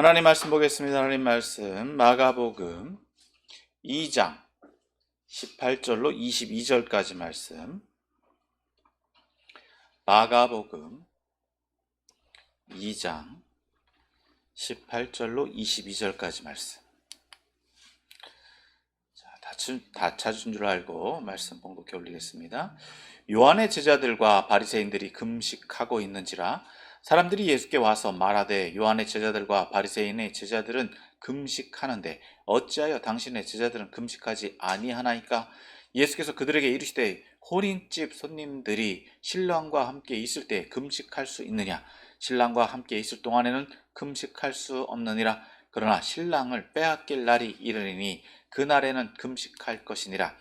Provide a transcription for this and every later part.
하나님 말씀 보겠습니다. 하나님 말씀 마가복음 2장 18절로 22절까지 말씀. 마가복음 2장 18절로 22절까지 말씀. 다 찾은 줄 알고 말씀 봉독해 올리겠습니다. 요한의 제자들과 바리새인들이 금식하고 있는지라 사람들이 예수께 와서 말하되 요한의 제자들과 바리새인의 제자들은 금식하는데 어찌하여 당신의 제자들은 금식하지 아니하나이까? 예수께서 그들에게 이르시되 호린집 손님들이 신랑과 함께 있을 때 금식할 수 있느냐? 신랑과 함께 있을 동안에는 금식할 수 없느니라. 그러나 신랑을 빼앗길 날이 이르리니 그날에는 금식할 것이니라.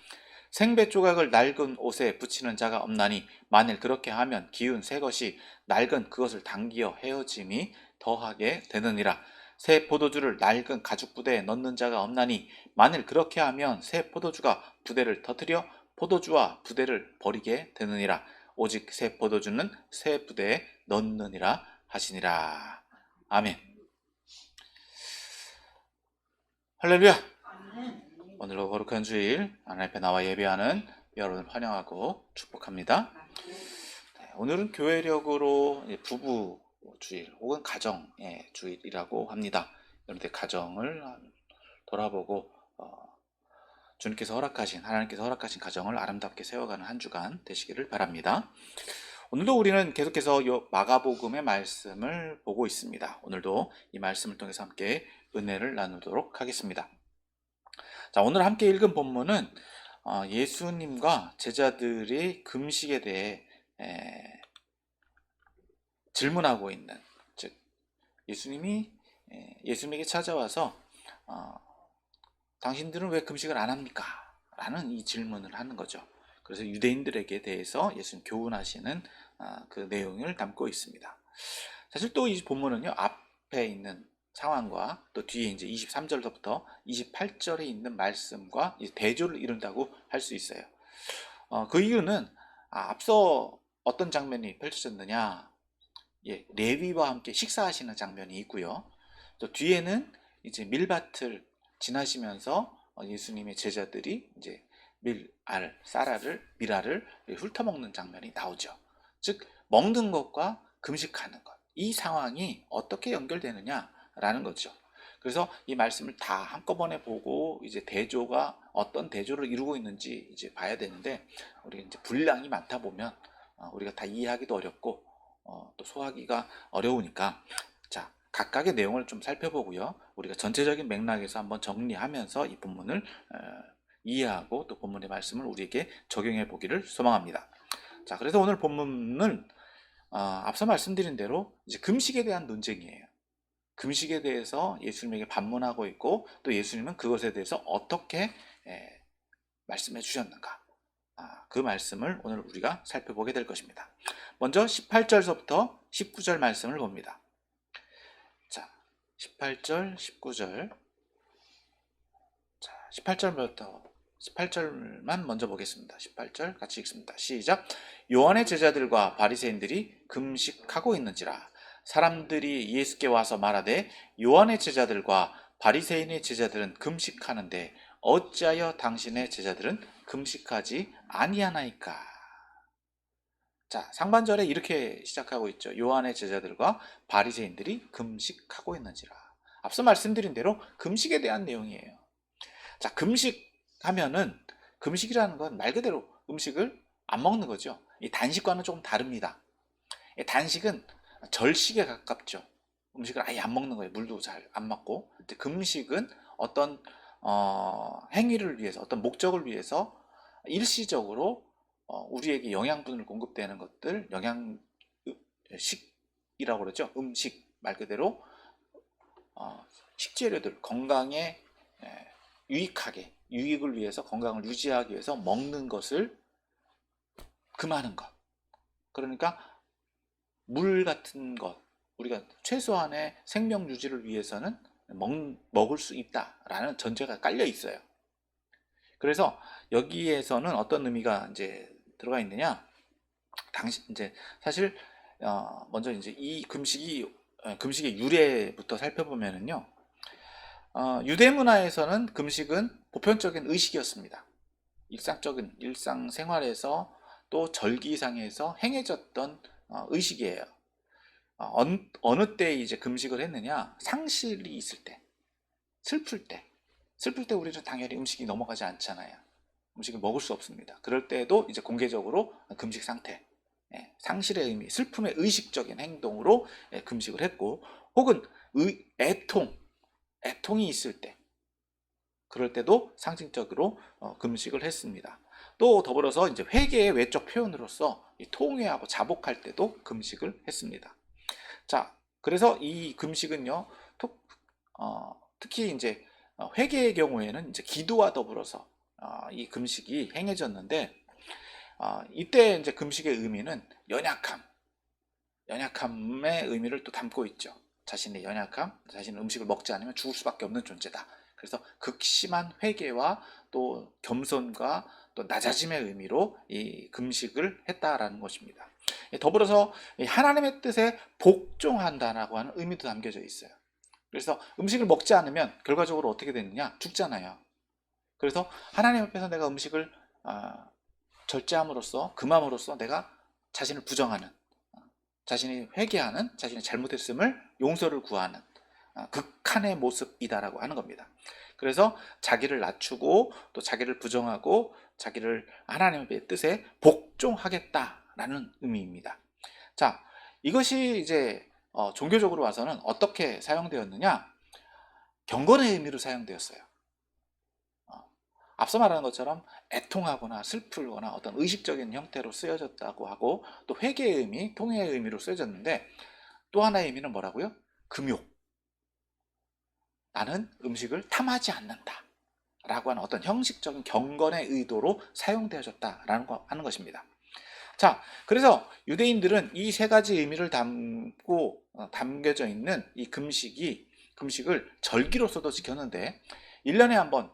생배 조각을 낡은 옷에 붙이는 자가 없나니 만일 그렇게 하면 기운 새 것이 낡은 그것을 당기어 헤어짐이 더하게 되느니라. 새 포도주를 낡은 가죽 부대에 넣는 자가 없나니 만일 그렇게 하면 새 포도주가 부대를 터뜨려 포도주와 부대를 버리게 되느니라. 오직 새 포도주는 새 부대에 넣느니라 하시니라. 아멘. 할렐루야. 오늘도 거룩한 주일 하나님 앞에 나와 예배하는 여러분을 환영하고 축복합니다. 오늘은 교회력으로 부부 주일 혹은 가정의 주일이라고 합니다. 여러분들 가정을 돌아보고 주님께서 하나님께서 허락하신 가정을 아름답게 세워가는 한 주간 되시기를 바랍니다. 오늘도 우리는 계속해서 마가복음의 말씀을 보고 있습니다. 오늘도 이 말씀을 통해서 함께 은혜를 나누도록 하겠습니다. 자, 오늘 함께 읽은 본문은 예수님과 제자들의 금식에 대해 질문하고 있는, 즉 예수님이 예수님에게 찾아와서 당신들은 왜 금식을 안 합니까? 라는 이 질문을 하는 거죠. 그래서 유대인들에게 대해서 예수님 교훈하시는 그 내용을 담고 있습니다. 사실 또 이 본문은요, 앞에 있는 상황과 또 뒤에 이제 23절부터 28절에 있는 말씀과 대조를 이룬다고 할 수 있어요. 그 이유는 앞서 어떤 장면이 펼쳐졌느냐, 레위와 함께 식사하시는 장면이 있고요. 또 뒤에는 이제 밀밭을 지나시면서 예수님의 제자들이 이제 미라를 훑어먹는 장면이 나오죠. 즉 먹는 것과 금식하는 것, 이 상황이 어떻게 연결되느냐라는 거죠. 그래서 이 말씀을 다 한꺼번에 보고 이제 대조가 어떤 대조를 이루고 있는지 이제 봐야 되는데, 우리가 이제 분량이 많다 보면 우리가 다 이해하기도 어렵고 또 소화하기가 어려우니까, 자, 각각의 내용을 좀 살펴보고요, 우리가 전체적인 맥락에서 한번 정리하면서 이 본문을 이해하고 또 본문의 말씀을 우리에게 적용해 보기를 소망합니다. 자, 그래서 오늘 본문은 앞서 말씀드린 대로 이제 금식에 대한 논쟁이에요. 금식에 대해서 예수님에게 반문하고 있고, 또 예수님은 그것에 대해서 어떻게 말씀해 주셨는가, 그 말씀을 오늘 우리가 살펴보게 될 것입니다. 먼저 18절서부터 19절 말씀을 봅니다. 자, 18절, 19절. 자, 18절만 먼저 보겠습니다. 18절 같이 읽습니다. 시작. 요한의 제자들과 바리새인들이 금식하고 있는지라 사람들이 예수께 와서 말하되 요한의 제자들과 바리새인의 제자들은 금식하는데 어찌하여 당신의 제자들은 금식하지 아니하나이까? 자, 상반절에 이렇게 시작하고 있죠. 요한의 제자들과 바리새인들이 금식하고 있는지라. 앞서 말씀드린 대로 금식에 대한 내용이에요. 자, 금식이라는 건 말 그대로 음식을 안 먹는 거죠. 이 단식과는 조금 다릅니다. 단식은 절식에 가깝죠. 음식을 아예 안 먹는 거예요. 물도 잘 안 먹고. 금식은 어떤 행위를 위해서, 어떤 목적을 위해서 일시적으로 우리에게 영양분을 공급되는 것들, 영양식이라고 그러죠. 음식, 말 그대로 식재료들, 건강에 유익을 위해서, 건강을 유지하기 위해서 먹는 것을 금하는 것. 그러니까 물 같은 것, 우리가 최소한의 생명 유지를 위해서는 먹을 수 있다라는 전제가 깔려 있어요. 그래서 여기에서는 어떤 의미가 이제 들어가 있느냐? 이제 사실 먼저 이제 이 금식이 금식의 유래부터 살펴보면은요, 유대 문화에서는 금식은 보편적인 의식이었습니다. 일상적인 일상생활에서 또 절기상에서 행해졌던 의식이에요. 어느 때 이제 금식을 했느냐? 상실이 있을 때, 슬플 때. 슬플 때 우리는 당연히 음식이 넘어가지 않잖아요. 음식을 먹을 수 없습니다. 그럴 때도 이제 공개적으로 금식 상태, 상실의 의미, 슬픔의 의식적인 행동으로 금식을 했고, 혹은 애통이 있을 때, 그럴 때도 상징적으로 금식을 했습니다. 또 더불어서 이제 회개의 외적 표현으로서 통회하고 자복할 때도 금식을 했습니다. 자, 그래서 이 금식은요, 특히 이제 회개의 경우에는 이제 기도와 더불어서 이 금식이 행해졌는데, 이때 이제 금식의 의미는 연약함의 의미를 또 담고 있죠. 자신의 연약함, 자신은 음식을 먹지 않으면 죽을 수밖에 없는 존재다. 그래서 극심한 회개와 또 겸손과 또 낮아짐의 의미로 이 금식을 했다라는 것입니다. 더불어서 하나님의 뜻에 복종한다라고 하는 의미도 담겨져 있어요. 그래서 음식을 먹지 않으면 결과적으로 어떻게 되느냐? 죽잖아요. 그래서 하나님 앞에서 내가 음식을 절제함으로써, 금함으로써 내가 자신을 부정하는, 자신이 회개하는, 자신의 잘못했음을 용서를 구하는 극한의 모습이다라고 하는 겁니다. 그래서 자기를 낮추고 또 자기를 부정하고 자기를 하나님의 뜻에 복종하겠다라는 의미입니다. 자, 이것이 이제 종교적으로 와서는 어떻게 사용되었느냐? 경건의 의미로 사용되었어요. 앞서 말한 것처럼 애통하거나 슬프거나 어떤 의식적인 형태로 쓰여졌다고 하고, 또 회개의 의미, 통회의 의미로 쓰여졌는데, 또 하나의 의미는 뭐라고요? 금욕. 나는 음식을 탐하지 않는다 라고 하는 어떤 형식적인 경건의 의도로 사용되어졌다라는 하는 것입니다. 자, 그래서 유대인들은 이 세 가지 의미를 담겨져 있는 이 금식을 절기로서도 지켰는데, 1년에 한 번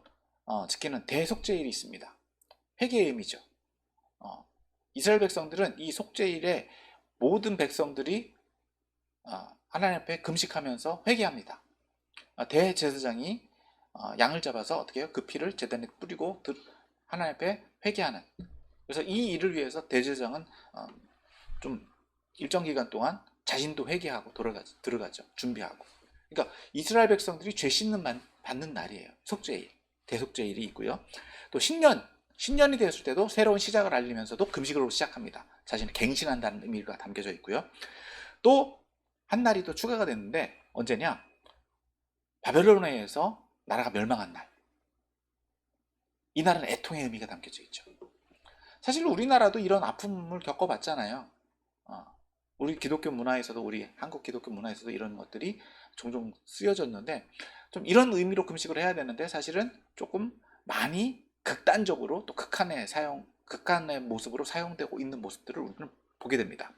지키는 대속죄일이 있습니다. 회개의 의미죠. 이스라엘 백성들은 이 속죄일에 모든 백성들이 하나님 앞에 금식하면서 회개합니다. 대제사장이 양을 잡아서 어떻게 해요? 그 피를 제단에 뿌리고 하나님 앞에 회개하는. 그래서 이 일을 위해서 대제사장은 좀 일정 기간 동안 자신도 회개하고 들어가죠. 준비하고. 그러니까 이스라엘 백성들이 죄 씻는 받는 날이에요. 속죄일, 대속죄일이 있고요. 또 신년이 되었을 때도 새로운 시작을 알리면서도 금식으로 시작합니다. 자신을 갱신한다는 의미가 담겨져 있고요. 또 한 날이 또 추가가 됐는데, 언제냐? 바벨론에 의해서 나라가 멸망한 날. 이 날은 애통의 의미가 담겨져 있죠. 사실 우리나라도 이런 아픔을 겪어봤잖아요. 우리 기독교 문화에서도, 우리 한국 기독교 문화에서도 이런 것들이 종종 쓰여졌는데, 좀 이런 의미로 금식을 해야 되는데 사실은 조금 많이 극단적으로 또 극한의 모습으로 사용되고 있는 모습들을 우리는 보게 됩니다.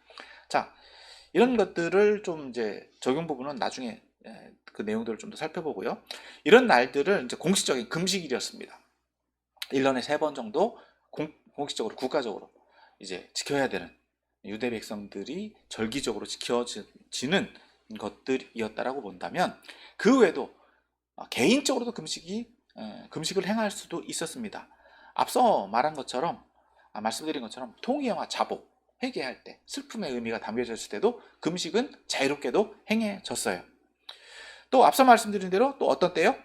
자, 이런 것들을 좀 이제 적용 부분은 나중에 그 내용들을 좀 더 살펴보고요. 이런 날들을 이제 공식적인 금식일이었습니다. 1년에 3번 정도 공식적으로 국가적으로 이제 지켜야 되는, 유대 백성들이 절기적으로 지켜지는 것들이었다라고 본다면, 그 외에도 개인적으로도 금식을 행할 수도 있었습니다. 앞서 말씀드린 것처럼 통회와 자복, 회개할 때, 슬픔의 의미가 담겨졌을 때도 금식은 자유롭게도 행해졌어요. 또 앞서 말씀드린 대로 또 어떤 때요?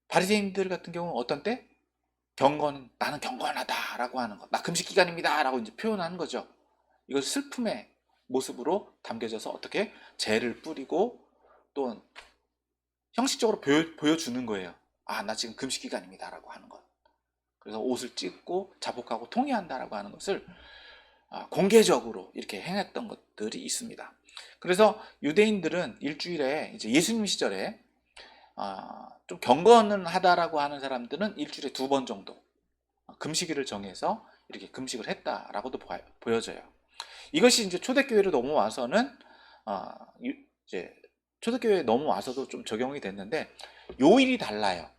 바리새인들 같은 경우는 어떤 때? 나는 경건하다라고 하는 것, 나 금식 기간입니다라고 이제 표현하는 거죠. 이걸 슬픔의 모습으로 담겨져서 어떻게 죄를 뿌리고 또 형식적으로 보여주는 거예요. 나 지금 금식 기간입니다라고 하는 것. 그래서 옷을 찢고 자복하고 통회한다라고 하는 것을 공개적으로 이렇게 행했던 것들이 있습니다. 그래서 유대인들은 일주일에, 이제 예수님 시절에 좀 경건은 하다라고 하는 사람들은 일주일에 2번 정도 금식일을 정해서 이렇게 금식을 했다라고도 보여져요. 이것이 이제 초대교회로 넘어와서는 이제 초대교회에 넘어와서도 좀 적용이 됐는데, 요일이 달라서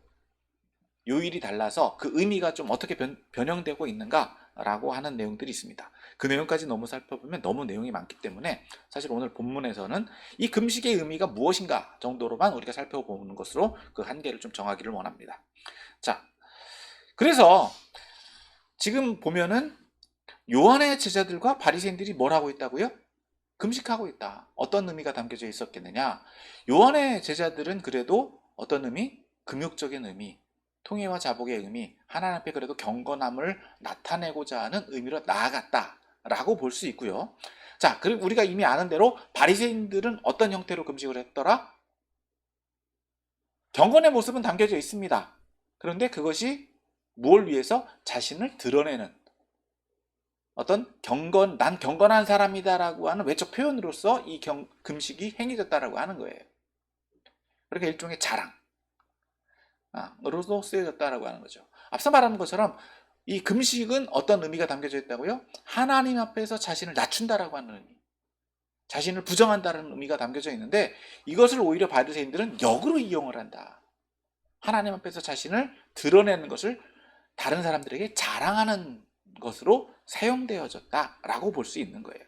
그 의미가 좀 어떻게 변형되고 있는가, 라고 하는 내용들이 있습니다. 그 내용까지 너무 살펴보면 너무 내용이 많기 때문에 사실 오늘 본문에서는 이 금식의 의미가 무엇인가 정도로만 우리가 살펴보는 것으로 그 한계를 좀 정하기를 원합니다. 자, 그래서 지금 보면은 요한의 제자들과 바리새인들이 뭘 하고 있다고요? 금식하고 있다. 어떤 의미가 담겨져 있었겠느냐? 요한의 제자들은 그래도 어떤 의미? 금욕적인 의미, 통회와 자복의 의미, 하나님 앞에 그래도 경건함을 나타내고자 하는 의미로 나아갔다라고 볼 수 있고요. 자, 그리고 우리가 이미 아는 대로 바리새인들은 어떤 형태로 금식을 했더라? 경건의 모습은 담겨져 있습니다. 그런데 그것이 무엇을 위해서? 자신을 드러내는 어떤 난 경건한 사람이다라고 하는 외적 표현으로서 이 금식이 행해졌다라고 하는 거예요. 그러니까 일종의 자랑으로도 쓰여졌다라고 하는 거죠. 앞서 말한 것처럼 이 금식은 어떤 의미가 담겨져 있다고요? 하나님 앞에서 자신을 낮춘다라고 하는 의미, 자신을 부정한다는 의미가 담겨져 있는데 이것을 오히려 바리새인들은 역으로 이용을 한다. 하나님 앞에서 자신을 드러내는 것을 다른 사람들에게 자랑하는 것으로 사용되어졌다라고 볼 수 있는 거예요.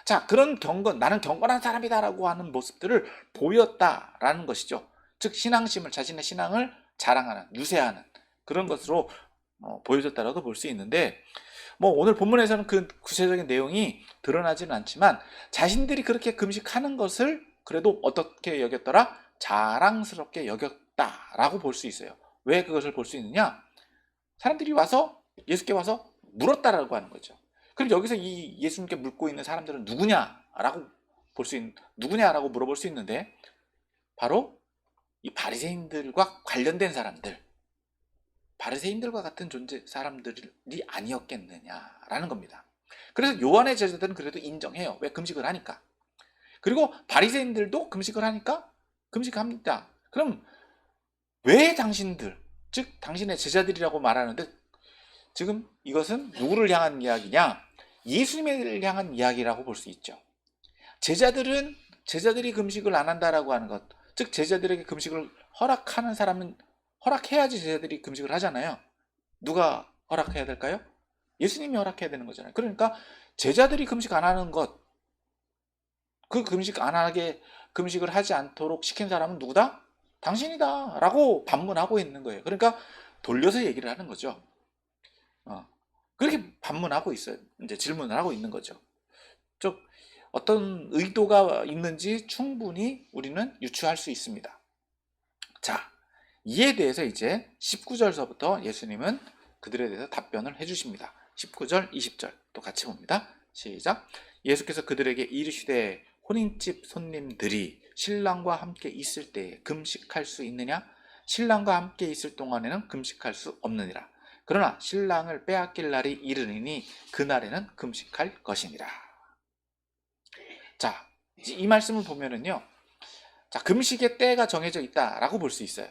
자, 그런 나는 경건한 사람이다라고 하는 모습들을 보였다라는 것이죠. 즉 신앙심을, 자신의 신앙을 자랑하는, 유세하는 그런 것으로 보여졌다라고 볼 수 있는데, 오늘 본문에서는 그 구체적인 내용이 드러나지는 않지만 자신들이 그렇게 금식하는 것을 그래도 어떻게 여겼더라? 자랑스럽게 여겼다라고 볼 수 있어요. 왜 그것을 볼 수 있느냐? 사람들이 예수께 와서 물었다라고 하는 거죠. 그럼 여기서 이 예수님께 묻고 있는 사람들은 누구냐라고 물어볼 수 있는데, 바로 이 바리새인들과 관련된 사람들, 바리새인들과 같은 사람들이 아니었겠느냐라는 겁니다. 그래서 요한의 제자들은 그래도 인정해요. 왜? 금식을 하니까. 그리고 바리새인들도 금식을 하니까 금식합니다. 그럼 왜 당신들, 즉 당신의 제자들이라고 말하는데, 지금 이것은 누구를 향한 이야기냐? 예수님을 향한 이야기라고 볼 수 있죠. 제자들이 금식을 안 한다라고 하는 것, 즉 제자들에게 금식을 허락하는 사람은 허락해야지 제자들이 금식을 하잖아요. 누가 허락해야 될까요? 예수님이 허락해야 되는 거잖아요. 그러니까 제자들이 금식 안 하는 것, 그 금식을 하지 않도록 시킨 사람은 누구다? 당신이다 라고 반문하고 있는 거예요. 그러니까 돌려서 얘기를 하는 거죠. 그렇게 반문하고 있어요. 이제 질문을 하고 있는 거죠. 즉 어떤 의도가 있는지 충분히 우리는 유추할 수 있습니다. 자, 이에 대해서 이제 19절서부터 예수님은 그들에 대해서 답변을 해주십니다. 19절, 20절 또 같이 봅니다. 시작. 예수께서 그들에게 이르시되 혼인집 손님들이 신랑과 함께 있을 때에 금식할 수 있느냐? 신랑과 함께 있을 동안에는 금식할 수 없느니라. 그러나 신랑을 빼앗길 날이 이르리니 그날에는 금식할 것이니라. 자, 이 말씀을 보면은요, 자, 금식의 때가 정해져 있다라고 볼 수 있어요.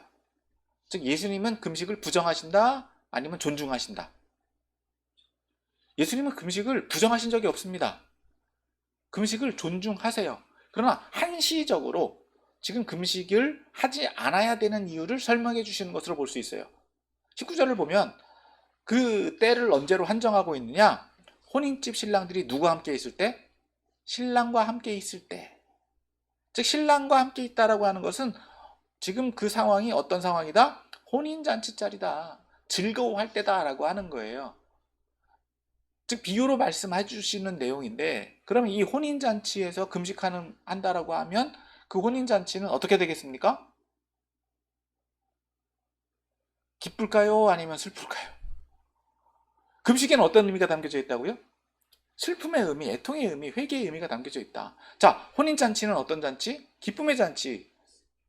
즉 예수님은 금식을 부정하신다, 아니면 존중하신다. 예수님은 금식을 부정하신 적이 없습니다. 금식을 존중하세요. 그러나 한시적으로 지금 금식을 하지 않아야 되는 이유를 설명해 주시는 것으로 볼 수 있어요. 19절을 보면 그 때를 언제로 한정하고 있느냐? 혼인집 신랑들이 누구와 함께 있을 때? 신랑과 함께 있을 때. 즉 신랑과 함께 있다라고 하는 것은 지금 그 상황이 어떤 상황이다? 혼인잔치자리다. 즐거워할 때다라고 하는 거예요. 즉 비유로 말씀해 주시는 내용인데, 그러면 이 혼인잔치에서 한다라고 하면 그 혼인잔치는 어떻게 되겠습니까? 기쁠까요? 아니면 슬플까요? 금식에는 어떤 의미가 담겨져 있다고요? 슬픔의 의미, 애통의 의미, 회개의 의미가 담겨져 있다. 자, 혼인잔치는 어떤 잔치? 기쁨의 잔치,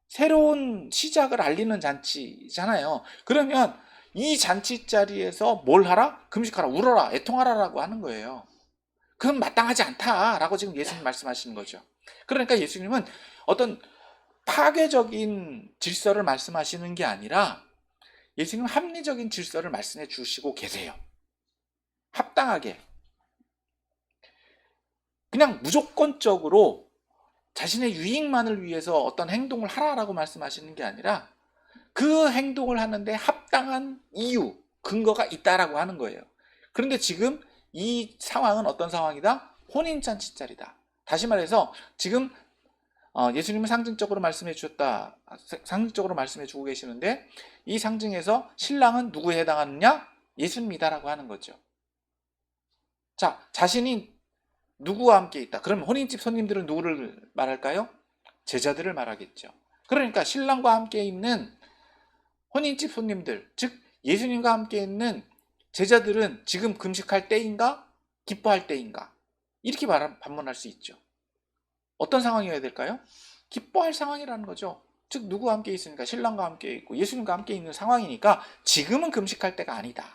새로운 시작을 알리는 잔치잖아요. 그러면 이 잔치 자리에서 뭘 하라? 금식하라, 울어라, 애통하라라고 하는 거예요. 그건 마땅하지 않다라고 지금 예수님 말씀하시는 거죠. 그러니까 예수님은 어떤 파괴적인 질서를 말씀하시는 게 아니라 예수님은 합리적인 질서를 말씀해 주시고 계세요. 합당하게. 그냥 무조건적으로 자신의 유익만을 위해서 어떤 행동을 하라라고 말씀하시는 게 아니라 그 행동을 하는데 합당한 이유, 근거가 있다라고 하는 거예요. 그런데 지금 이 상황은 어떤 상황이다? 혼인잔치 자리다. 다시 말해서 지금 예수님은 상징적으로 말씀해 주셨다. 상징적으로 말씀해 주고 계시는데 이 상징에서 신랑은 누구에 해당하느냐? 예수님이다라고 하는 거죠. 자, 자신이 누구와 함께 있다. 그럼 혼인집 손님들은 누구를 말할까요? 제자들을 말하겠죠. 그러니까 신랑과 함께 있는 혼인집 손님들, 즉 예수님과 함께 있는 제자들은 지금 금식할 때인가? 기뻐할 때인가? 이렇게 반문할 수 있죠. 어떤 상황이어야 될까요? 기뻐할 상황이라는 거죠. 즉 누구와 함께 있으니까 신랑과 함께 있고 예수님과 함께 있는 상황이니까 지금은 금식할 때가 아니다.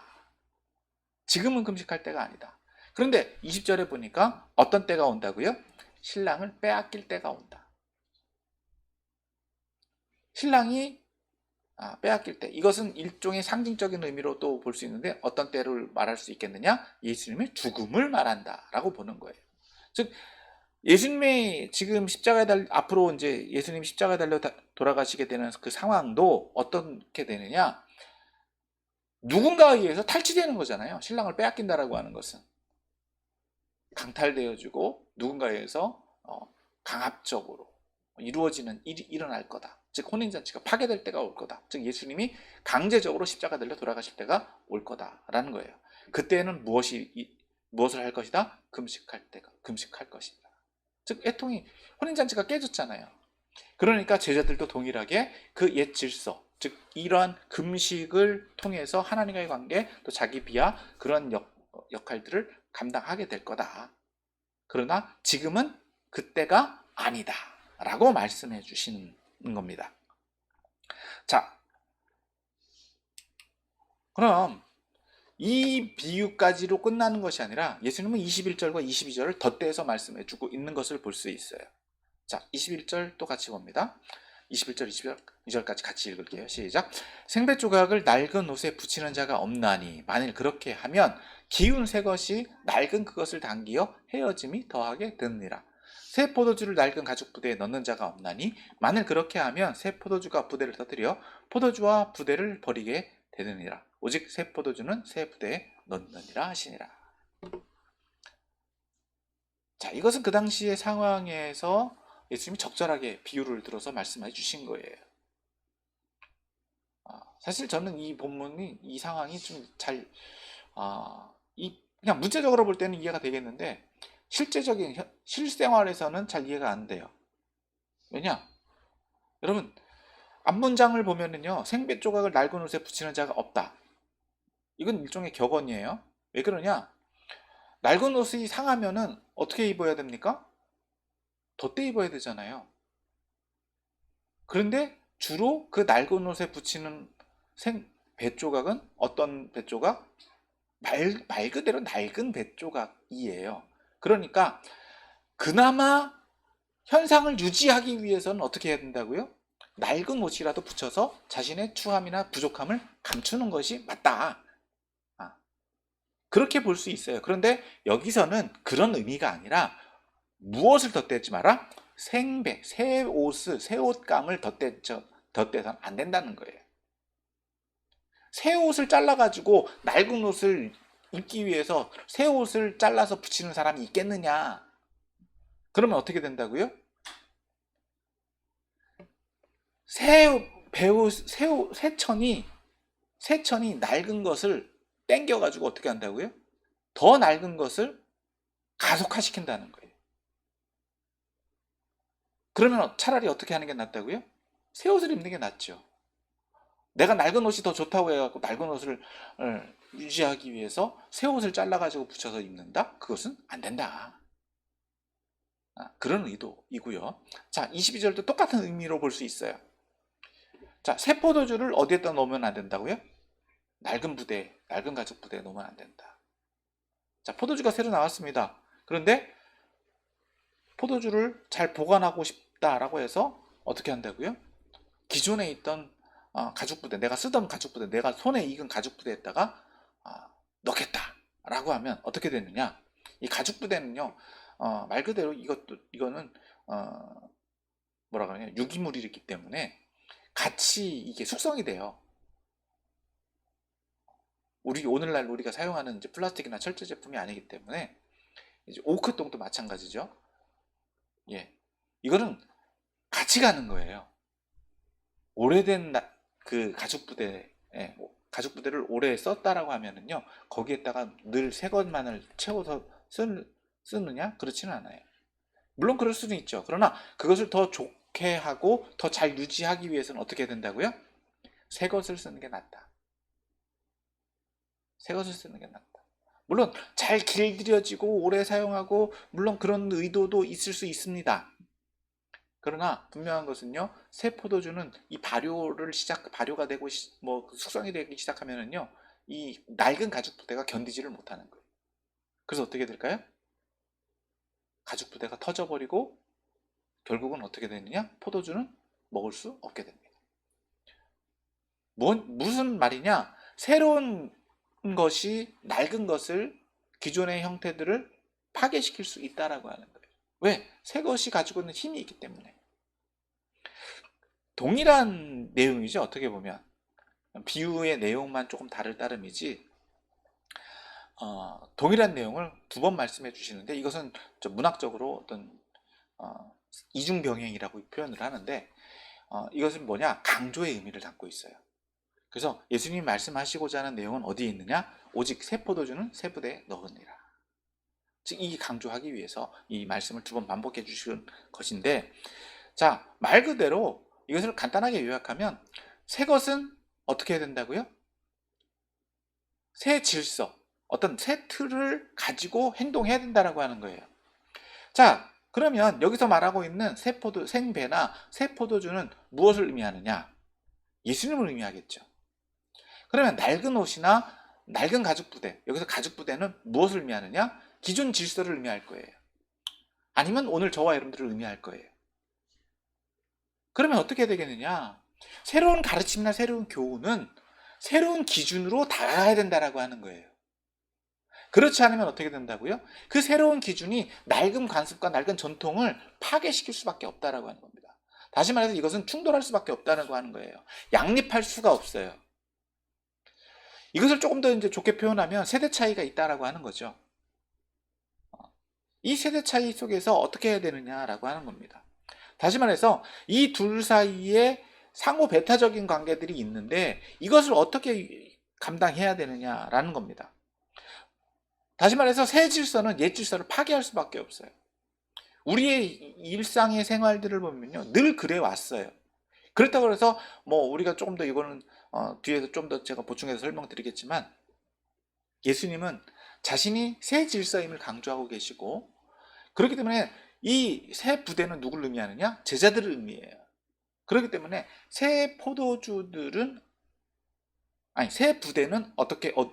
지금은 금식할 때가 아니다. 그런데 20절에 보니까 어떤 때가 온다고요? 신랑을 빼앗길 때가 온다. 신랑이 빼앗길 때, 이것은 일종의 상징적인 의미로 또 볼 수 있는데 어떤 때를 말할 수 있겠느냐? 예수님의 죽음을 말한다 라고 보는 거예요. 즉 예수님의 지금 앞으로 이제 예수님 십자가에 달려 돌아가시게 되는 그 상황도 어떻게 되느냐? 누군가에 의해서 탈취되는 거잖아요. 신랑을 빼앗긴다라고 하는 것은 강탈되어지고 누군가에 의해서 강압적으로 이루어지는 일이 일어날 거다. 즉 혼인잔치가 파괴될 때가 올 거다. 즉 예수님이 강제적으로 십자가 달려 돌아가실 때가 올 거다라는 거예요. 그때는 무엇을 할 것이다? 금식할 것이다. 즉 애통이 혼인잔치가 깨졌잖아요. 그러니까 제자들도 동일하게 그 옛 질서, 즉 이러한 금식을 통해서 하나님과의 관계, 또 자기 비하 그런 역할들을 감당하게 될 거다. 그러나 지금은 그때가 아니다 라고 말씀해 주시는 겁니다. 자, 그럼 이 비유까지로 끝나는 것이 아니라 예수님은 21절과 22절을 덧대서 말씀해 주고 있는 것을 볼 수 있어요. 자, 21절 또 같이 봅니다. 21절, 22절까지 같이 읽을게요. 시작. 생배 조각을 낡은 옷에 붙이는 자가 없나니 만일 그렇게 하면 기운 새 것이 낡은 그것을 당기어 헤어짐이 더하게 되느니라. 새 포도주를 낡은 가죽 부대에 넣는 자가 없나니 만일 그렇게 하면 새 포도주가 부대를 터뜨려 포도주와 부대를 버리게 되느니라. 오직 새 포도주는 새 부대에 넣느니라 하시니라. 자, 이것은 그 당시의 상황에서 예수님이 적절하게 비유를 들어서 말씀해 주신 거예요. 사실 저는 이 본문이 이 상황이 좀 잘 그냥 문제적으로 볼 때는 이해가 되겠는데 실제적인 실생활에서는 잘 이해가 안 돼요. 왜냐? 여러분 앞문장을 보면은요 생배 조각을 낡은 옷에 붙이는 자가 없다. 이건 일종의 격언이에요. 왜 그러냐? 낡은 옷이 상하면은 어떻게 입어야 됩니까? 덧대 입어야 되잖아요. 그런데 주로 그 낡은 옷에 붙이는 뱃조각은 어떤 뱃조각? 말 그대로 낡은 뱃조각이에요. 그러니까 그나마 현상을 유지하기 위해서는 어떻게 해야 된다고요? 낡은 옷이라도 붙여서 자신의 추함이나 부족함을 감추는 것이 맞다. 그렇게 볼 수 있어요. 그런데 여기서는 그런 의미가 아니라 무엇을 덧대지 마라? 새 옷감을 덧대서는 안 된다는 거예요. 새 옷을 잘라가지고 낡은 옷을 입기 위해서 새 옷을 잘라서 붙이는 사람이 있겠느냐? 그러면 어떻게 된다고요? 새천이 낡은 것을 땡겨가지고 어떻게 한다고요? 더 낡은 것을 가속화시킨다는 거예요. 그러면 차라리 어떻게 하는 게 낫다고요? 새 옷을 입는 게 낫죠. 내가 낡은 옷이 더 좋다고 해갖고 낡은 옷을 유지하기 위해서 새 옷을 잘라가지고 붙여서 입는다? 그것은 안 된다. 그런 의도이고요. 자, 22절도 똑같은 의미로 볼 수 있어요. 자, 새 포도주를 어디에다 넣으면 안 된다고요? 낡은 가죽 부대에 넣으면 안 된다. 자, 포도주가 새로 나왔습니다. 그런데 포도주를 잘 보관하고 싶다라고 해서 어떻게 한다고요? 기존에 있던 가죽 부대, 내가 쓰던 가죽 부대, 내가 손에 익은 가죽 부대에다가 넣겠다라고 하면 어떻게 되느냐? 이 가죽 부대는요, 말 그대로 이거는 뭐라 그러냐, 유기물이기 때문에 같이 이게 숙성이 돼요. 오늘날 우리가 사용하는 이제 플라스틱이나 철제 제품이 아니기 때문에 이제 오크통도 마찬가지죠. 예, 이거는 같이 가는 거예요. 오래된 그 가죽 부대, 가죽 부대를 오래 썼다라고 하면은요, 거기에다가 늘 새 것만을 채워서 쓰느냐? 그렇지는 않아요. 물론 그럴 수는 있죠. 그러나 그것을 더 좋게 하고 더 잘 유지하기 위해서는 어떻게 해야 된다고요? 새 것을 쓰는 게 낫다. 새 것을 쓰는 게 낫다. 물론 잘 길들여지고 오래 사용하고 물론 그런 의도도 있을 수 있습니다. 그러나 분명한 것은요, 새 포도주는 이 발효가 되고 뭐 숙성이 되기 시작하면은요, 이 낡은 가죽 부대가 견디지를 못하는 거예요. 그래서 어떻게 될까요? 가죽 부대가 터져버리고 결국은 어떻게 되느냐? 포도주는 먹을 수 없게 됩니다. 무슨 말이냐? 새로운 것이 낡은 것을, 기존의 형태들을 파괴시킬 수 있다라고 하는 거예요. 왜? 새 것이 가지고 있는 힘이 있기 때문에. 동일한 내용이죠. 어떻게 보면 비유의 내용만 조금 다를 따름이지, 동일한 내용을 두 번 말씀해 주시는데, 이것은 문학적으로 어떤 이중병행이라고 표현을 하는데, 이것은 뭐냐? 강조의 의미를 담고 있어요. 그래서 예수님이 말씀하시고자 하는 내용은 어디에 있느냐? 오직 새 포도주는 새 부대에 넣으니라. 즉, 이 강조하기 위해서 이 말씀을 두 번 반복해 주신 것인데, 자, 말 그대로 이것을 간단하게 요약하면 새 것은 어떻게 해야 된다고요? 새 질서, 어떤 새 틀을 가지고 행동해야 된다라고 하는 거예요. 자, 그러면 여기서 말하고 있는 생배나 새 포도주는 무엇을 의미하느냐? 예수님을 의미하겠죠. 그러면 낡은 옷이나 낡은 가죽 부대, 여기서 가죽 부대는 무엇을 의미하느냐? 기존 질서를 의미할 거예요. 아니면 오늘 저와 여러분들을 의미할 거예요. 그러면 어떻게 되겠느냐? 새로운 가르침이나 새로운 교훈은 새로운 기준으로 다가가야 된다라고 하는 거예요. 그렇지 않으면 어떻게 된다고요? 그 새로운 기준이 낡은 관습과 낡은 전통을 파괴시킬 수밖에 없다라고 하는 겁니다. 다시 말해서 이것은 충돌할 수밖에 없다고 하는 거예요. 양립할 수가 없어요. 이것을 조금 더 이제 좋게 표현하면 세대 차이가 있다라고 하는 거죠. 이 세대 차이 속에서 어떻게 해야 되느냐라고 하는 겁니다. 다시 말해서 이 둘 사이에 상호 배타적인 관계들이 있는데 이것을 어떻게 감당해야 되느냐라는 겁니다. 다시 말해서 새 질서는 옛 질서를 파괴할 수밖에 없어요. 우리의 일상의 생활들을 보면요, 늘 그래 왔어요. 그렇다고 해서 뭐 우리가 조금 더 이거는 뒤에서 좀 더 제가 보충해서 설명드리겠지만, 예수님은 자신이 새 질서임을 강조하고 계시고, 그렇기 때문에 이 새 부대는 누구를 의미하느냐? 제자들을 의미해요. 그렇기 때문에 새 부대는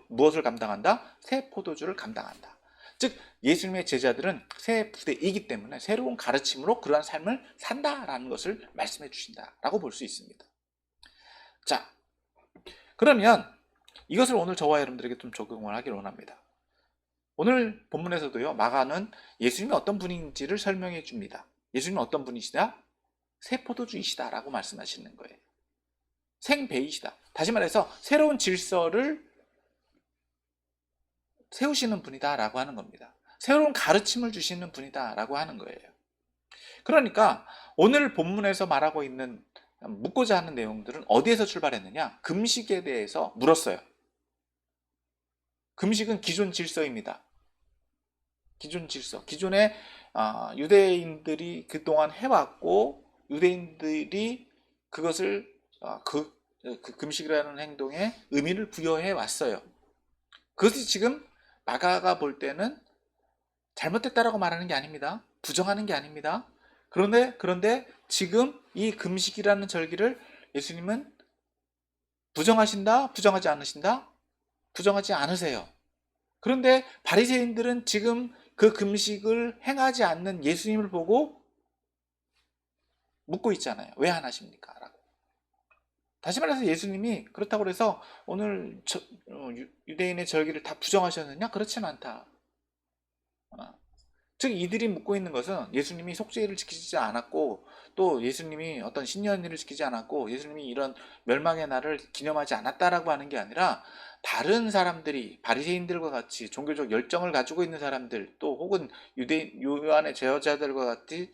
무엇을 감당한다? 새 포도주를 감당한다. 즉, 예수님의 제자들은 새 부대이기 때문에 새로운 가르침으로 그러한 삶을 산다라는 것을 말씀해 주신다라고 볼 수 있습니다. 자, 그러면 이것을 오늘 저와 여러분들에게 좀 적용을 하기를 원합니다. 오늘 본문에서도요, 마가는 예수님이 어떤 분인지를 설명해 줍니다. 예수님은 어떤 분이시다? 새 포도주이시다 라고 말씀하시는 거예요. 생배이시다. 다시 말해서 새로운 질서를 세우시는 분이다 라고 하는 겁니다. 새로운 가르침을 주시는 분이다 라고 하는 거예요. 그러니까 오늘 본문에서 말하고 있는, 묻고자 하는 내용들은 어디에서 출발했느냐? 금식에 대해서 물었어요. 금식은 기존 질서입니다. 기존 질서. 기존에 유대인들이 그동안 해왔고, 유대인들이 그것을 그 금식이라는 행동에 의미를 부여해 왔어요. 그것이 지금 마가가 볼 때는 잘못됐다라고 말하는 게 아닙니다. 부정하는 게 아닙니다. 그런데 지금 이 금식이라는 절기를 예수님은 부정하신다? 부정하지 않으신다? 부정하지 않으세요. 그런데 바리새인들은 지금 그 금식을 행하지 않는 예수님을 보고 묻고 있잖아요. 왜 안 하십니까? 라고. 다시 말해서 예수님이 그렇다고 해서 오늘 유대인의 절기를 다 부정하셨느냐? 그렇지는 않다. 즉, 이들이 묻고 있는 것은 예수님이 속죄일을 지키지 않았고, 또 예수님이 어떤 신년일을 지키지 않았고, 예수님이 이런 멸망의 날을 기념하지 않았다라고 하는 게 아니라, 다른 사람들이 바리새인들과 같이 종교적 열정을 가지고 있는 사람들, 또 혹은 유대인 요한의 제자들과 같이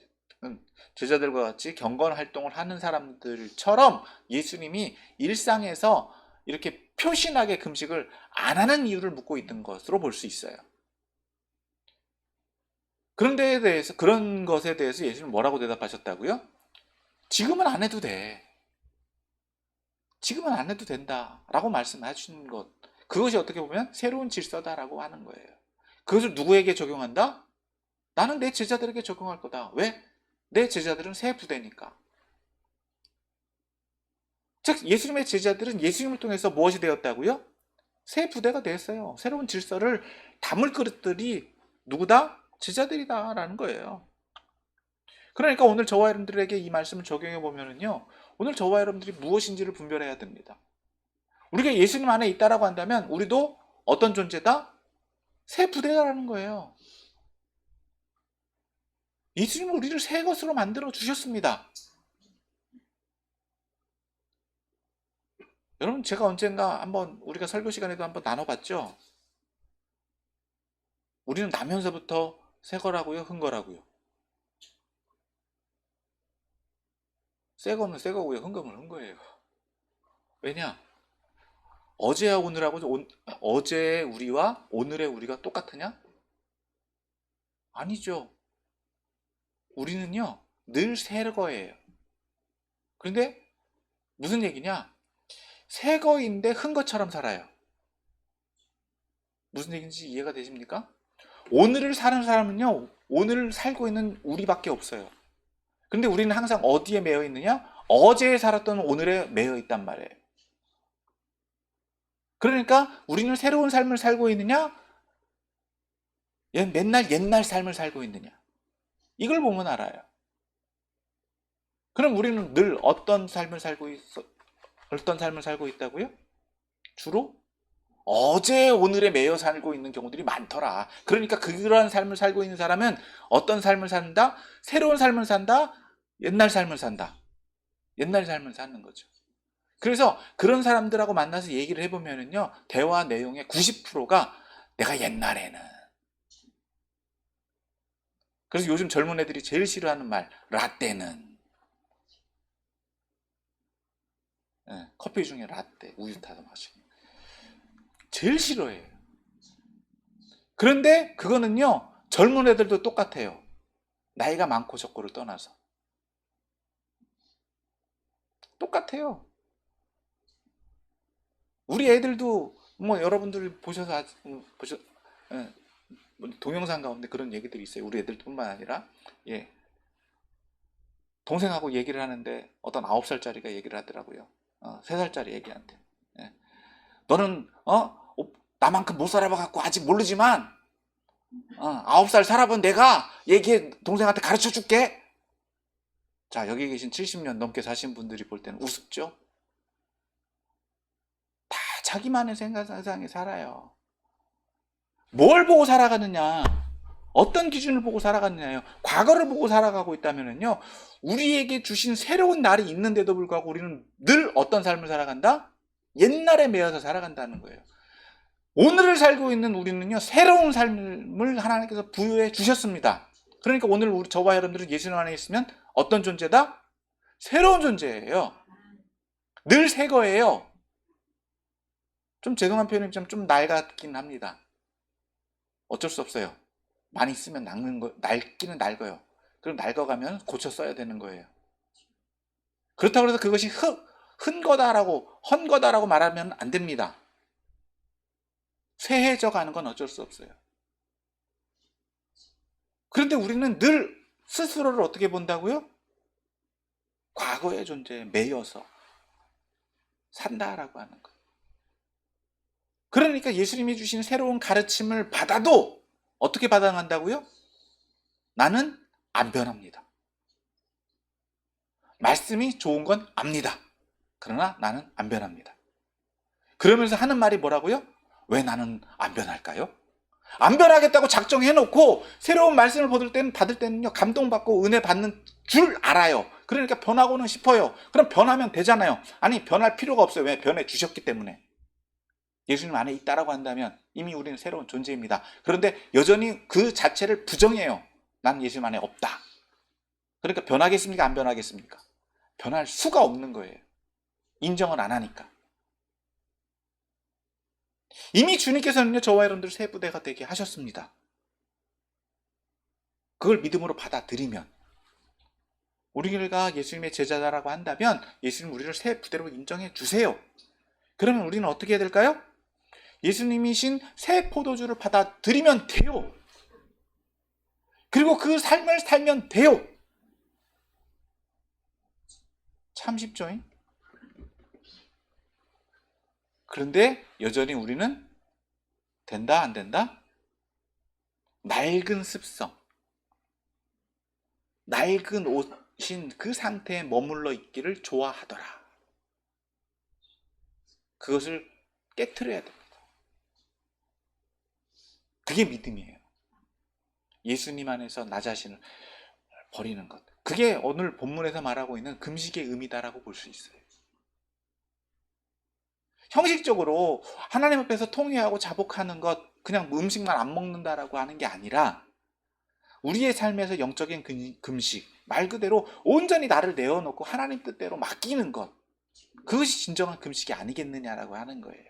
경건 활동을 하는 사람들처럼 예수님이 일상에서 이렇게 표신하게 금식을 안 하는 이유를 묻고 있는 것으로 볼 수 있어요. 그런 것에 대해서 예수님은 뭐라고 대답하셨다고요? 지금은 안 해도 돼. 지금은 안 해도 된다라고 말씀하시는 것. 그것이 어떻게 보면 새로운 질서다라고 하는 거예요. 그것을 누구에게 적용한다? 나는 내 제자들에게 적용할 거다. 왜? 내 제자들은 새 부대니까. 즉 예수님의 제자들은 예수님을 통해서 무엇이 되었다고요? 새 부대가 되었어요. 새로운 질서를 담을 그릇들이 누구다? 제자들이다라는 거예요. 그러니까 오늘 저와 여러분들에게 이 말씀을 적용해 보면은요, 오늘 저와 여러분들이 무엇인지를 분별해야 됩니다. 우리가 예수님 안에 있다라고 한다면 우리도 어떤 존재다? 새 부대라는 거예요. 예수님은 우리를 새 것으로 만들어 주셨습니다. 여러분, 제가 언젠가 한번 우리가 설교 시간에도 한번 나눠봤죠? 우리는 나면서부터 새 거라고요? 흥 거라고요? 새 거는 새 거고요. 흥 거는 흥 거예요. 왜냐? 어제와 오늘하고 어제의 우리와 오늘의 우리가 똑같으냐? 아니죠. 우리는요, 늘 새 거예요. 그런데 무슨 얘기냐? 새 거인데 흥 것처럼 살아요. 무슨 얘기인지 이해가 되십니까? 오늘을 사는 사람은요, 오늘을 살고 있는 우리밖에 없어요. 근데 우리는 항상 어디에 매여 있느냐? 어제에 살았던 오늘에 매여 있단 말이에요. 그러니까 우리는 새로운 삶을 살고 있느냐? 맨날 옛날 삶을 살고 있느냐? 이걸 보면 알아요. 그럼 우리는 늘 어떤 삶을 살고 있다고요? 주로 어제 오늘에 매여 살고 있는 경우들이 많더라. 그러니까 그러한 삶을 살고 있는 사람은 어떤 삶을 산다? 새로운 삶을 산다? 옛날 삶을 산다. 옛날 삶을 사는 거죠. 그래서 그런 사람들하고 만나서 얘기를 해보면은요, 대화 내용의 90%가 내가 옛날에는. 그래서 요즘 젊은 애들이 제일 싫어하는 말, 라떼는. 커피 중에 라떼, 우유 타서 마시는. 제일 싫어해요. 그런데 그거는요, 젊은 애들도 똑같아요. 나이가 많고 적고를 떠나서. 똑같아요. 우리 애들도 뭐 여러분들 보셔서 동영상 가운데 그런 얘기들이 있어요. 우리 애들뿐만 아니라 동생하고 얘기를 하는데 어떤 9살짜리가 얘기를 하더라고요. 3살짜리 애기한테. 너는 나만큼 못 살아봐갖고 아직 모르지만 9살 살아본 내가 얘기해 동생한테 가르쳐 줄게. 자, 여기 계신 70년 넘게 사신 분들이 볼 때는 우습죠? 다 자기만의 세상에 살아요. 뭘 보고 살아가느냐, 어떤 기준을 보고 살아가느냐요. 과거를 보고 살아가고 있다면요, 우리에게 주신 새로운 날이 있는데도 불구하고 우리는 늘 어떤 삶을 살아간다? 옛날에 매여서 살아간다는 거예요. 오늘을 살고 있는 우리는요, 새로운 삶을 하나님께서 부여해 주셨습니다. 그러니까 오늘 저와 여러분들은 예수님 안에 있으면 어떤 존재다? 새로운 존재예요. 늘 새 거예요. 좀 죄송한 표현이지만 좀 낡았긴 합니다. 어쩔 수 없어요. 많이 쓰면 낡기는 낡아요. 그럼 낡아가면 고쳐 써야 되는 거예요. 그렇다고 해서 그것이 헌거다라고 말하면 안 됩니다. 쇠해져 가는 건 어쩔 수 없어요. 그런데 우리는 늘 스스로를 어떻게 본다고요? 과거의 존재에 매여서 산다라고 하는 거예요. 그러니까 예수님이 주신 새로운 가르침을 받아도 어떻게 받아간다고요? 나는 안 변합니다. 말씀이 좋은 건 압니다. 그러나 나는 안 변합니다. 그러면서 하는 말이 뭐라고요? 왜 나는 안 변할까요? 안 변하겠다고 작정해놓고 새로운 말씀을 받을 때는요, 감동받고 은혜 받는 줄 알아요. 그러니까 변하고는 싶어요. 그럼 변하면 되잖아요. 아니, 변할 필요가 없어요. 왜? 변해 주셨기 때문에. 예수님 안에 있다라고 한다면 이미 우리는 새로운 존재입니다. 그런데 여전히 그 자체를 부정해요. 난 예수님 안에 없다. 그러니까 변하겠습니까? 안 변하겠습니까? 변할 수가 없는 거예요. 인정을 안 하니까. 이미 주님께서는요, 저와 여러분들 새 부대가 되게 하셨습니다. 그걸 믿음으로 받아들이면, 우리가 예수님의 제자다라고 한다면 예수님 우리를 새 부대로 인정해 주세요. 그러면 우리는 어떻게 해야 될까요? 예수님이신 새 포도주를 받아들이면 돼요. 그리고 그 삶을 살면 돼요. 참 쉽죠? 그런데 여전히 우리는 된다 안 된다? 낡은 습성, 낡은 옷인 그 상태에 머물러 있기를 좋아하더라. 그것을 깨트려야 됩니다. 그게 믿음이에요. 예수님 안에서 나 자신을 버리는 것. 그게 오늘 본문에서 말하고 있는 금식의 의미다라고 볼 수 있어요. 형식적으로 하나님 앞에서 통회하고 자복하는 것, 그냥 음식만 안 먹는다라고 하는 게 아니라 우리의 삶에서 영적인 금식, 말 그대로 온전히 나를 내어놓고 하나님 뜻대로 맡기는 것, 그것이 진정한 금식이 아니겠느냐라고 하는 거예요.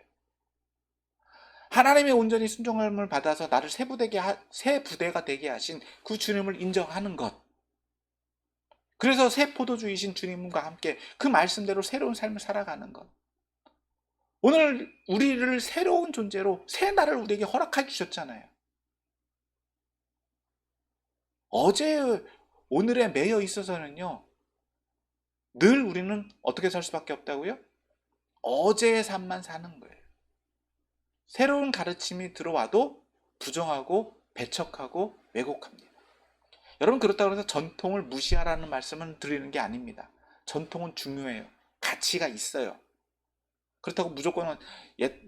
하나님의 온전히 순종함을 받아서 나를 새 부대가 되게 하신 그 주님을 인정하는 것. 그래서 새 포도주이신 주님과 함께 그 말씀대로 새로운 삶을 살아가는 것. 오늘 우리를 새로운 존재로 새 날을 우리에게 허락해 주셨잖아요. 어제 오늘에 매여 있어서는요, 늘 우리는 어떻게 살 수밖에 없다고요? 어제의 삶만 사는 거예요. 새로운 가르침이 들어와도 부정하고 배척하고 왜곡합니다. 여러분, 그렇다고 해서 전통을 무시하라는 말씀을 드리는 게 아닙니다. 전통은 중요해요. 가치가 있어요. 그렇다고 무조건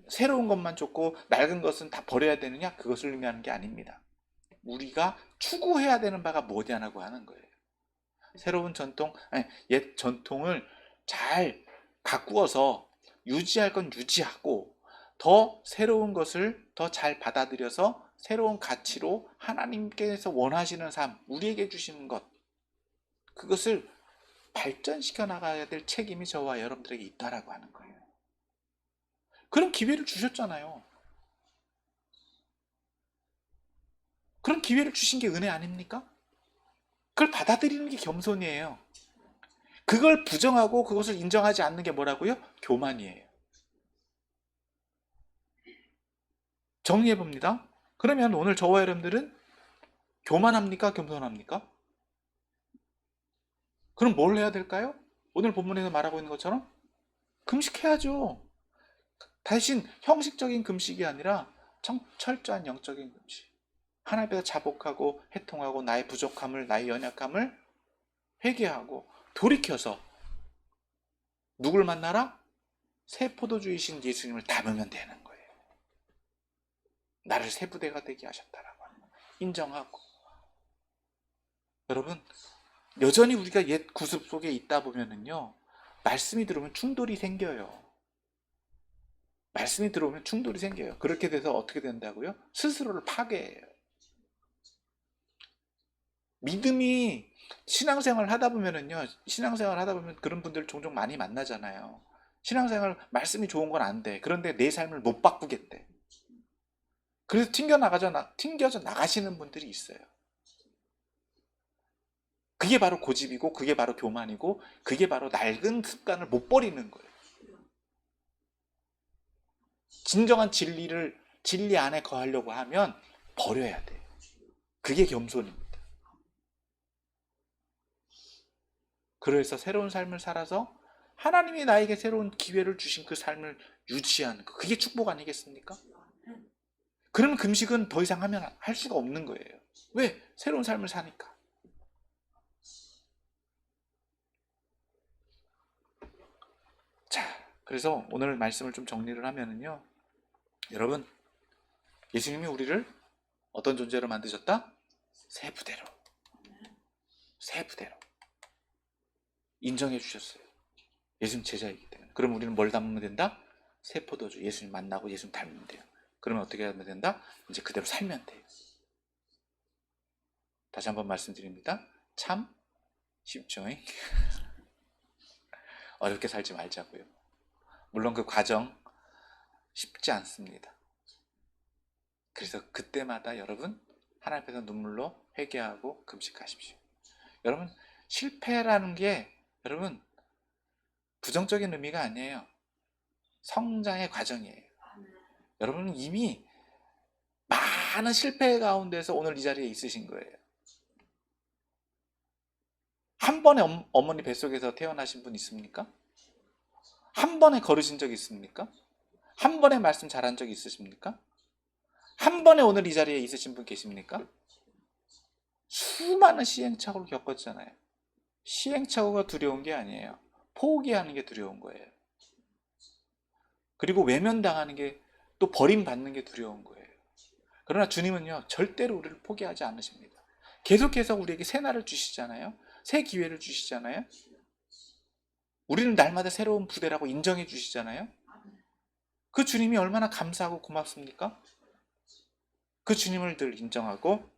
새로운 것만 좋고 낡은 것은 다 버려야 되느냐? 그것을 의미하는 게 아닙니다. 우리가 추구해야 되는 바가 뭐냐라고 하는 거예요. 새로운 전통, 옛 전통을 잘 가꾸어서 유지할 건 유지하고 더 새로운 것을 더 잘 받아들여서 새로운 가치로 하나님께서 원하시는 삶, 우리에게 주시는 것, 그것을 발전시켜 나가야 될 책임이 저와 여러분들에게 있다라고 하는 거예요. 그런 기회를 주셨잖아요. 그런 기회를 주신 게 은혜 아닙니까? 그걸 받아들이는 게 겸손이에요. 그걸 부정하고 그것을 인정하지 않는 게 뭐라고요? 교만이에요. 정리해 봅니다. 그러면 오늘 저와 여러분들은 교만합니까? 겸손합니까? 그럼 뭘 해야 될까요? 오늘 본문에서 말하고 있는 것처럼 금식해야죠. 대신 형식적인 금식이 아니라 철저한 영적인 금식. 하나님 앞에서 자복하고 해통하고 나의 부족함을, 나의 연약함을 회개하고 돌이켜서 누굴 만나라? 새 포도주이신 예수님을 담으면 되는 거예요. 나를 새 부대가 되게 하셨다라고 인정하고. 여러분, 여전히 우리가 옛 구습 속에 있다 보면은요, 말씀이 들어오면 충돌이 생겨요. 말씀이 들어오면 충돌이 생겨요. 그렇게 돼서 어떻게 된다고요? 스스로를 파괴해요. 믿음이 신앙생활 하다 보면은요, 신앙생활 하다 보면 그런 분들 종종 많이 만나잖아요. 신앙생활 말씀이 좋은 건 안 돼. 그런데 내 삶을 못 바꾸겠대. 그래서 튕겨져 나가시는 분들이 있어요. 그게 바로 고집이고, 그게 바로 교만이고, 그게 바로 낡은 습관을 못 버리는 거예요. 진정한 진리 안에 거하려고 하면 버려야 돼요. 그게 겸손입니다. 그래서 새로운 삶을 살아서 하나님이 나에게 새로운 기회를 주신 그 삶을 유지하는 거, 그게 축복 아니겠습니까? 그러면 금식은 더 이상 하면 할 수가 없는 거예요. 왜? 새로운 삶을 사니까. 자, 그래서 오늘 말씀을 좀 정리를 하면은요, 여러분, 예수님이 우리를 어떤 존재로 만드셨다? 새 부대로 인정해 주셨어요. 예수님 제자이기 때문에. 그럼 우리는 뭘 담으면 된다? 새 포도주 예수님 만나고 예수님 닮으면 돼요. 그러면 어떻게 하면 된다? 이제 그대로 살면 돼요. 다시 한번 말씀드립니다. 참 쉽죠? 어렵게 살지 말자고요. 물론 그 과정 쉽지 않습니다. 그래서 그때마다 여러분 하나님 앞에서 눈물로 회개하고 금식하십시오. 여러분 실패라는 게 여러분 부정적인 의미가 아니에요. 성장의 과정이에요. 여러분은 이미 많은 실패 가운데서 오늘 이 자리에 있으신 거예요. 한 번에 어머니 뱃속에서 태어나신 분 있습니까? 한 번에 걸으신 적 있습니까? 한 번에 말씀 잘한 적 있으십니까? 한 번에 오늘 이 자리에 있으신 분 계십니까? 수많은 시행착오를 겪었잖아요. 시행착오가 두려운 게 아니에요. 포기하는 게 두려운 거예요. 그리고 외면당하는 게, 또 버림받는 게 두려운 거예요. 그러나 주님은요, 절대로 우리를 포기하지 않으십니다. 계속해서 우리에게 새 날을 주시잖아요. 새 기회를 주시잖아요. 우리는 날마다 새로운 부대라고 인정해 주시잖아요. 그 주님이 얼마나 감사하고 고맙습니까? 그 주님을 늘 인정하고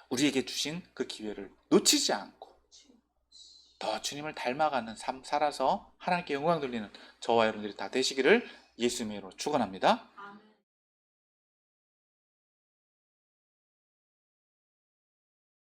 우리에게 주신 그 기회를 놓치지 않고 더 주님을 닮아가는 삶 살아서 하나님께 영광 돌리는 저와 여러분들이 다 되시기를 예수님의 이름으로 축원합니다.